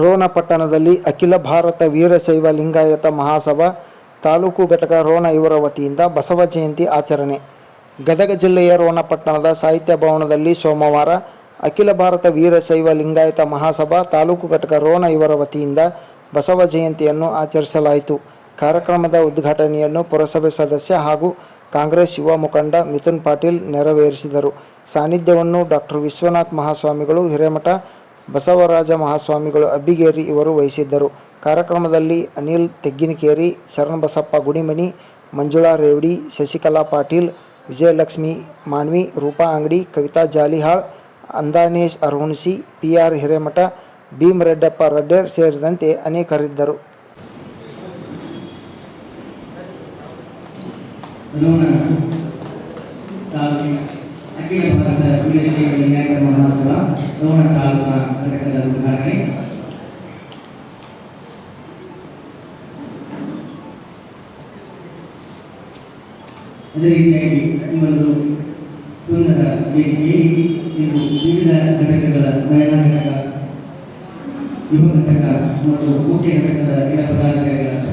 ರೋಣ ಪಟ್ಟಣದಲ್ಲಿ ಅಖಿಲ ಭಾರತ ವೀರಶೈವ ಲಿಂಗಾಯತ ಮಹಾಸಭಾ ತಾಲೂಕು ಘಟಕ ರೋಣ ಇವರ ವತಿಯಿಂದ ಬಸವ ಜಯಂತಿ ಆಚರಣೆ. ಗದಗ ಜಿಲ್ಲೆಯ ರೋಣ ಪಟ್ಟಣದ ಸಾಹಿತ್ಯ ಭವನದಲ್ಲಿ ಸೋಮವಾರ ಅಖಿಲ ಭಾರತ ವೀರಶೈವ ಲಿಂಗಾಯತ ಮಹಾಸಭಾ ತಾಲೂಕು ಘಟಕ ರೋಣ ಇವರ ವತಿಯಿಂದ ಬಸವ ಜಯಂತಿಯನ್ನು ಆಚರಿಸಲಾಯಿತು. ಕಾರ್ಯಕ್ರಮದ ಉದ್ಘಾಟನೆಯನ್ನು ಪುರಸಭೆ ಸದಸ್ಯ ಹಾಗೂ ಕಾಂಗ್ರೆಸ್ ಯುವ ಮುಖಂಡ ಮಿಥುನ್ ಪಾಟೀಲ್ ನೆರವೇರಿಸಿದರು. ಸಾನ್ನಿಧ್ಯವನ್ನು ಡಾಕ್ಟರ್ ವಿಶ್ವನಾಥ ಮಹಾಸ್ವಾಮಿಗಳು, ಹಿರೇಮಠ ಬಸವರಾಜ ಮಹಾಸ್ವಾಮಿಗಳು ಅಬ್ಬಿಗೇರಿ ಇವರು ವಹಿಸಿದ್ದರು. ಕಾರ್ಯಕ್ರಮದಲ್ಲಿ ಅನಿಲ್ ತೆಗ್ಗಿನಕೇರಿ, ಶರಣಬಸಪ್ಪ ಗುಡಿಮನಿ, ಮಂಜುಳಾ ರೇವಡಿ, ಶಶಿಕಲಾ ಪಾಟೀಲ್, ವಿಜಯಲಕ್ಷ್ಮಿ ಮಾನ್ವಿ, ರೂಪಾ ಅಂಗಡಿ, ಕವಿತಾ ಜಾಲಿಹಾಳ್, ಅಂದಾನೇಶ್ ಅರುಣಸಿ, ಪಿ.ಆರ್. ಹಿರೇಮಠ, ಭೀಮರೆಡ್ಡಪ್ಪ ರಡ್ಡೇರ್ ಸೇರಿದಂತೆ ಅನೇಕರಿದ್ದರು. ಅಖಿಲ ಭಾರತ ವೀರಶೈವ ಲಿಂಗಾಯತ ಮಹಾಸಭಾ ರೋಣ ತಾಲೂಕಾ ಘಟಕದ ಉದ್ಘಾಟನೆ. ಅದೇ ರೀತಿಯಾಗಿ ಈ ಒಂದು ಸುಂದರ ವೇದಿಕೆಯಲ್ಲಿ ಇಂದು ವಿವಿಧ ಘಟಕಗಳ ಮಹಿಳಾ ಘಟಕ, ಯುವ ಘಟಕ ಮತ್ತು ಮುಖ್ಯ ಘಟಕದ ಎಲ್ಲ ಪದಾಧಿಕಾರಿಗಳ